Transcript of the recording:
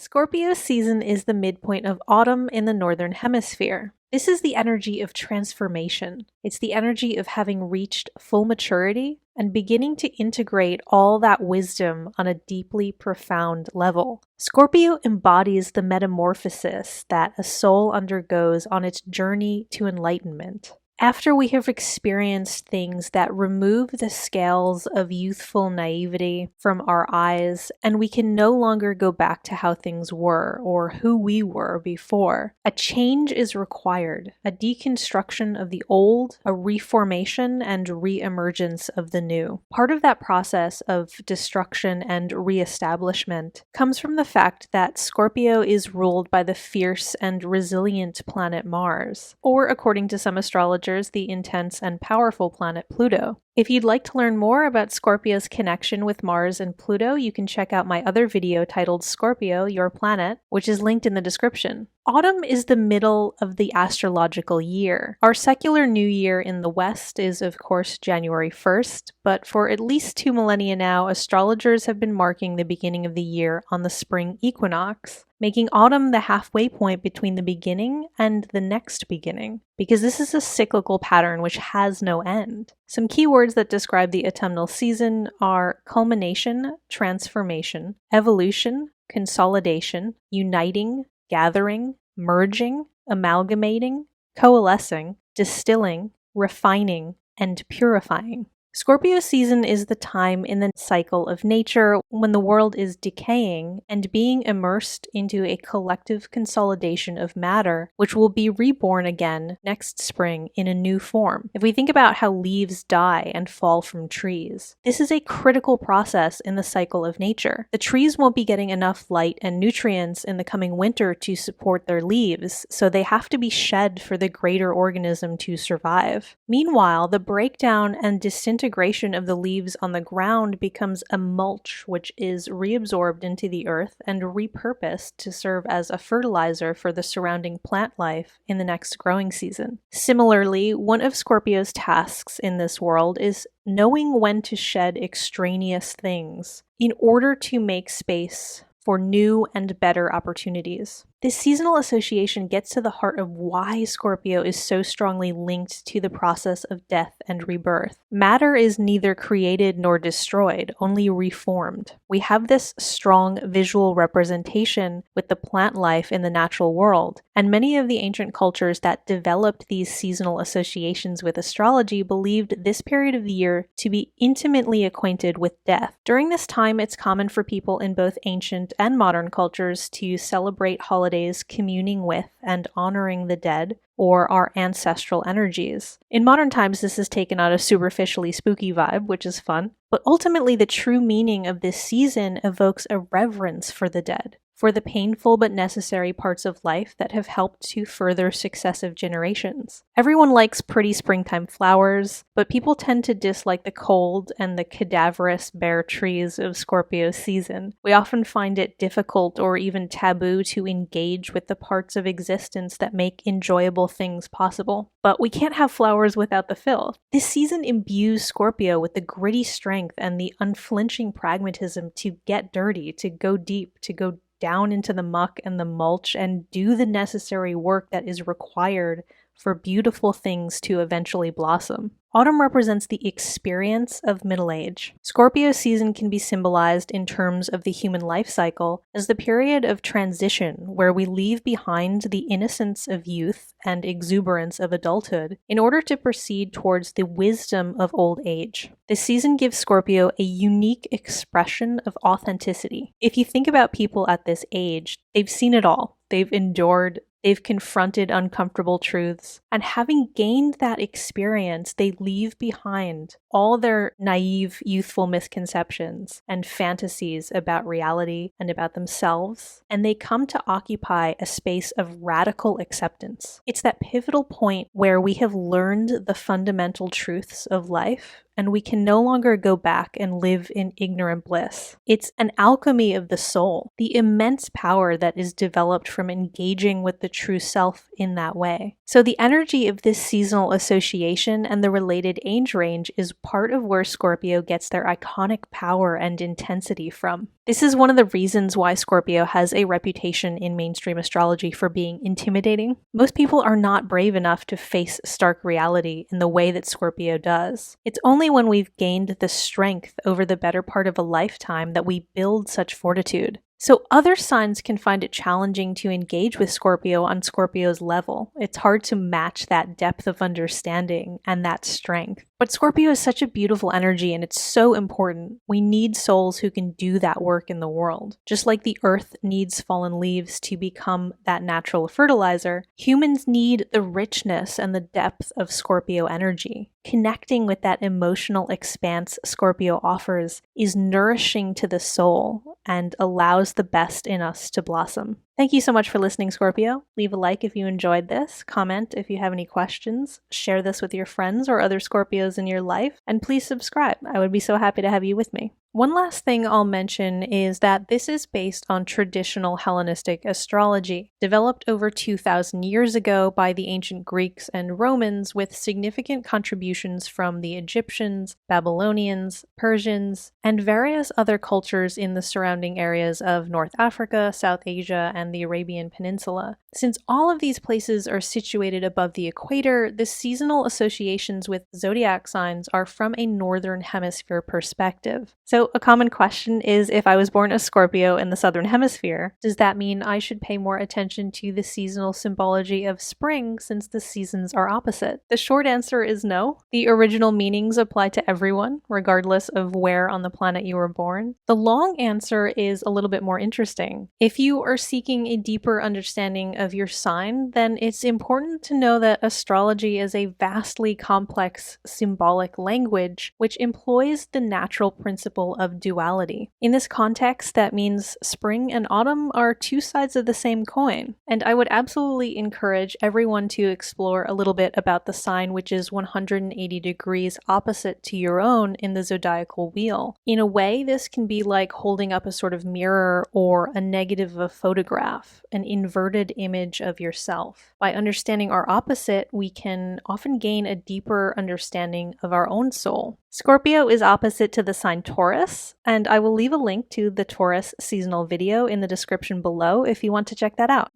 Scorpio season is the midpoint of autumn in the northern hemisphere. This is the energy of transformation. It's the energy of having reached full maturity and beginning to integrate all that wisdom on a deeply profound level. Scorpio embodies the metamorphosis that a soul undergoes on its journey to enlightenment. After we have experienced things that remove the scales of youthful naivety from our eyes, and we can no longer go back to how things were or who we were before, a change is required, a deconstruction of the old, a reformation and re-emergence of the new. Part of that process of destruction and re-establishment comes from the fact that Scorpio is ruled by the fierce and resilient planet Mars, or according to some astrologers, the intense and powerful planet Pluto. If you'd like to learn more about Scorpio's connection with Mars and Pluto, you can check out my other video titled Scorpio, Your Planet, which is linked in the description. Autumn is the middle of the astrological year. Our secular new year in the West is, of course, January 1st, but for at least 2 millennia now, astrologers have been marking the beginning of the year on the spring equinox, making autumn the halfway point between the beginning and the next beginning, because this is a cyclical pattern which has no end. Some key words that describe the autumnal season are culmination, transformation, evolution, consolidation, uniting, gathering, merging, amalgamating, coalescing, distilling, refining, and purifying. Scorpio season is the time in the cycle of nature when the world is decaying and being immersed into a collective consolidation of matter, which will be reborn again next spring in a new form. If we think about how leaves die and fall from trees, this is a critical process in the cycle of nature. The trees won't be getting enough light and nutrients in the coming winter to support their leaves, so they have to be shed for the greater organism to survive. Meanwhile, the breakdown and disintegration of the leaves on the ground becomes a mulch, which is reabsorbed into the earth and repurposed to serve as a fertilizer for the surrounding plant life in the next growing season. Similarly, one of Scorpio's tasks in this world is knowing when to shed extraneous things in order to make space for new and better opportunities. This seasonal association gets to the heart of why Scorpio is so strongly linked to the process of death and rebirth. Matter is neither created nor destroyed, only reformed. We have this strong visual representation with the plant life in the natural world, and many of the ancient cultures that developed these seasonal associations with astrology believed this period of the year to be intimately acquainted with death. During this time, it's common for people in both ancient and modern cultures to celebrate holidays communing with and honoring the dead or our ancestral energies. In modern times, this has taken on a superficially spooky vibe, which is fun, but ultimately the true meaning of this season evokes a reverence for the dead, for the painful but necessary parts of life that have helped to further successive generations. Everyone likes pretty springtime flowers, but people tend to dislike the cold and the cadaverous bare trees of Scorpio season. We often find it difficult or even taboo to engage with the parts of existence that make enjoyable things possible. But we can't have flowers without the filth. This season imbues Scorpio with the gritty strength and the unflinching pragmatism to get dirty, to go deep, to go down into the muck and the mulch and do the necessary work that is required for beautiful things to eventually blossom. Autumn represents the experience of middle age. Scorpio season can be symbolized in terms of the human life cycle as the period of transition where we leave behind the innocence of youth and exuberance of adulthood in order to proceed towards the wisdom of old age. This season gives Scorpio a unique expression of authenticity. If you think about people at this age, they've seen it all. They've endured, they've confronted uncomfortable truths, and having gained that experience, they leave behind all their naive, youthful misconceptions and fantasies about reality and about themselves, and they come to occupy a space of radical acceptance. It's that pivotal point where we have learned the fundamental truths of life, and we can no longer go back and live in ignorant bliss. It's an alchemy of the soul, the immense power that is developed from engaging with the true self in that way. So the energy of this seasonal association and the related age range is part of where Scorpio gets their iconic power and intensity from. This is one of the reasons why Scorpio has a reputation in mainstream astrology for being intimidating. Most people are not brave enough to face stark reality in the way that Scorpio does. It's only when we've gained the strength over the better part of a lifetime that we build such fortitude. So other signs can find it challenging to engage with Scorpio on Scorpio's level. It's hard to match that depth of understanding and that strength. But Scorpio is such a beautiful energy and it's so important. We need souls who can do that work in the world. Just like the earth needs fallen leaves to become that natural fertilizer, humans need the richness and the depth of Scorpio energy. Connecting with that emotional expanse Scorpio offers is nourishing to the soul and allows the best in us to blossom. Thank you so much for listening, Scorpio. Leave a like if you enjoyed this, comment if you have any questions, share this with your friends or other Scorpios in your life, and please subscribe. I would be so happy to have you with me. One last thing I'll mention is that this is based on traditional Hellenistic astrology, developed over 2,000 years ago by the ancient Greeks and Romans with significant contributions from the Egyptians, Babylonians, Persians, and various other cultures in the surrounding areas of North Africa, South Asia, and the Arabian Peninsula. Since all of these places are situated above the equator, the seasonal associations with zodiac signs are from a northern hemisphere perspective. So a common question is, if I was born a Scorpio in the southern hemisphere, does that mean I should pay more attention to the seasonal symbology of spring since the seasons are opposite? The short answer is no. The original meanings apply to everyone, regardless of where on the planet you were born. The long answer is a little bit more interesting. If you are seeking a deeper understanding of your sign, then it's important to know that astrology is a vastly complex symbolic language which employs the natural principle of duality. In this context, that means spring and autumn are two sides of the same coin, and I would absolutely encourage everyone to explore a little bit about the sign which is 180 degrees opposite to your own in the zodiacal wheel. In a way, this can be like holding up a sort of mirror or a negative of a photograph, an inverted image of yourself. By understanding our opposite, we can often gain a deeper understanding of our own soul. Scorpio is opposite to the sign Taurus, and I will leave a link to the Taurus seasonal video in the description below if you want to check that out.